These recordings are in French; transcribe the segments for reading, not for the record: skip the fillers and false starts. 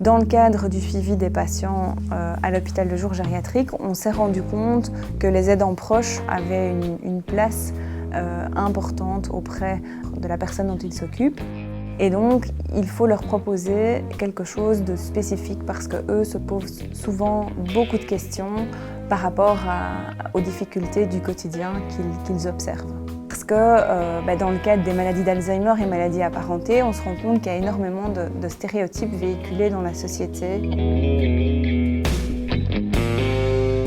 Dans le cadre du suivi des patients à l'hôpital de jour gériatrique, on s'est rendu compte que les aidants proches avaient une place importante auprès de la personne dont ils s'occupent. Et donc, il faut leur proposer quelque chose de spécifique parce qu'eux se posent souvent beaucoup de questions par rapport aux difficultés du quotidien qu'ils observent. Parce que dans le cadre des maladies d'Alzheimer et maladies apparentées, on se rend compte qu'il y a énormément de stéréotypes véhiculés dans la société.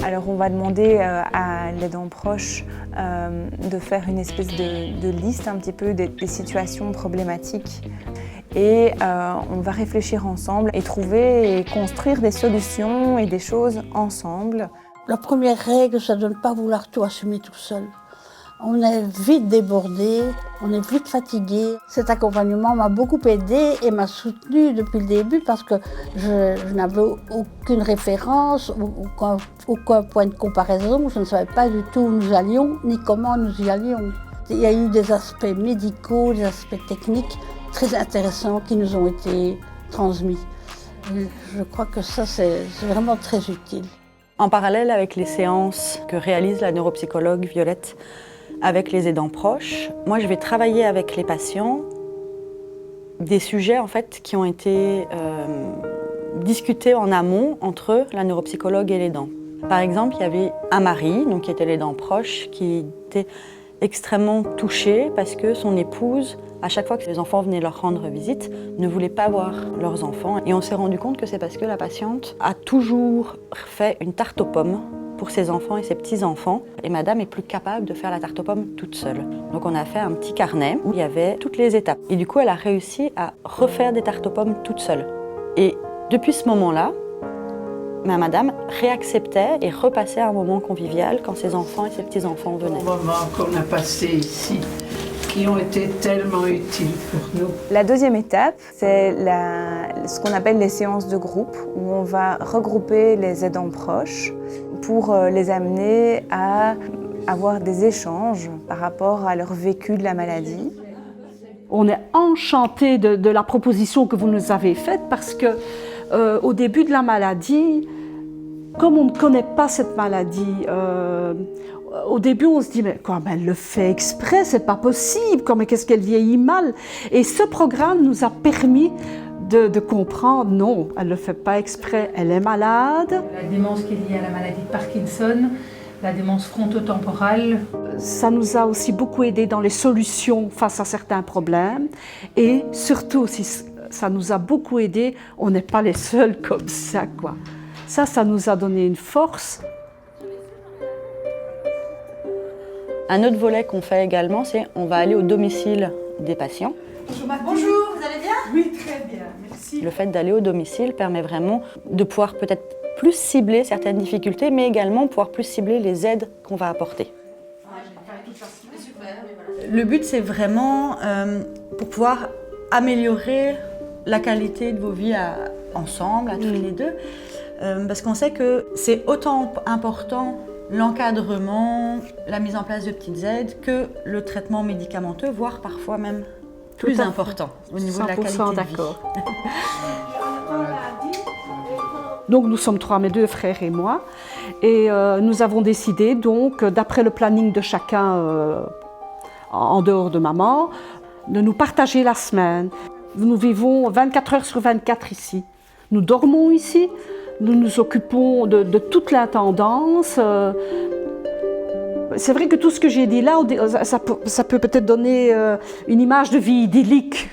Alors on va demander à l'aidant proche de faire une espèce de liste un petit peu des situations problématiques. Et on va réfléchir ensemble et trouver et construire des solutions et des choses ensemble. La première règle, c'est de ne pas vouloir tout assumer tout seul. On est vite débordé, on est vite fatigué. Cet accompagnement m'a beaucoup aidé et m'a soutenue depuis le début parce que je n'avais aucune référence, aucun point de comparaison. Je ne savais pas du tout où nous allions ni comment nous y allions. Il y a eu des aspects médicaux, des aspects techniques très intéressants qui nous ont été transmis. Et je crois que ça, c'est vraiment très utile. En parallèle avec les séances que réalise la neuropsychologue Violette avec les aidants proches, moi je vais travailler avec les patients des sujets en fait qui ont été discutés en amont entre la neuropsychologue et l'aidant. Par exemple, il y avait un mari, donc qui était l'aidant proche, qui était extrêmement touché parce que son épouse, à chaque fois que les enfants venaient leur rendre visite, ne voulait pas voir leurs enfants. Et on s'est rendu compte que c'est parce que la patiente a toujours fait une tarte aux pommes pour ses enfants et ses petits-enfants. Et madame est plus capable de faire la tarte aux pommes toute seule. Donc on a fait un petit carnet où il y avait toutes les étapes. Et du coup, elle a réussi à refaire des tartes aux pommes toute seule. Et depuis ce moment-là, madame réacceptait et repassait un moment convivial quand ses enfants et ses petits-enfants venaient. Les moments qu'on a passés ici, qui ont été tellement utiles pour nous. La deuxième étape, c'est ce qu'on appelle les séances de groupe, où on va regrouper les aidants proches pour les amener à avoir des échanges par rapport à leur vécu de la maladie. On est enchantés de la proposition que vous nous avez faite parce que au début de la maladie, comme on ne connaît pas cette maladie, au début on se dit mais quoi, elle le fait exprès, c'est pas possible, mais qu'est-ce qu'elle vieillit mal. Et ce programme nous a permis de comprendre, non, elle ne le fait pas exprès, elle est malade. La démence qui est liée à la maladie de Parkinson, la démence frontotemporale. Ça nous a aussi beaucoup aidé dans les solutions face à certains problèmes et surtout aussi ça nous a beaucoup aidé, on n'est pas les seuls comme ça, quoi. Ça nous a donné une force. Un autre volet qu'on fait également, c'est on va aller au domicile des patients. Bonjour, vous allez bien? Oui, très bien, merci. Le fait d'aller au domicile permet vraiment de pouvoir peut-être plus cibler certaines difficultés, mais également pouvoir plus cibler les aides qu'on va apporter. Le but, c'est vraiment pour pouvoir améliorer la qualité de vos vies ensemble, à toutes les deux, parce qu'on sait que c'est autant important l'encadrement, la mise en place de petites aides que le traitement médicamenteux, voire parfois même plus important au niveau de la qualité de vie. D'accord. Donc nous sommes trois, mes deux frères et moi, et nous avons décidé donc, d'après le planning de chacun en dehors de maman, de nous partager la semaine. Nous vivons 24 heures sur 24 ici. Nous dormons ici, nous nous occupons de toute l'intendance. C'est vrai que tout ce que j'ai dit là, ça peut peut-être donner une image de vie idyllique,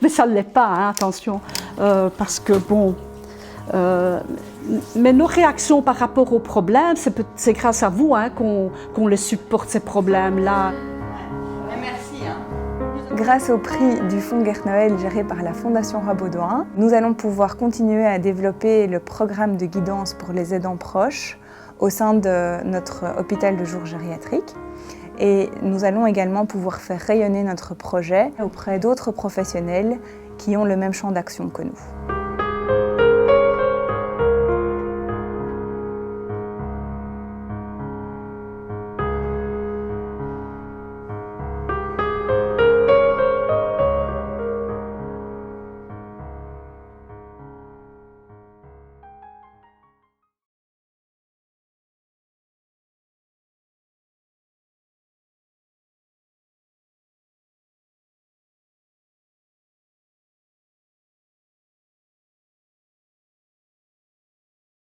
mais ça ne l'est pas, hein, attention, parce que bon... mais nos réactions par rapport aux problèmes, c'est grâce à vous hein, qu'on les supporte, ces problèmes-là. Merci. Grâce au prix du Fonds Gert Noël géré par la Fondation Rabaudouin, nous allons pouvoir continuer à développer le programme de guidance pour les aidants proches au sein de notre hôpital de jour gériatrique. Et nous allons également pouvoir faire rayonner notre projet auprès d'autres professionnels qui ont le même champ d'action que nous.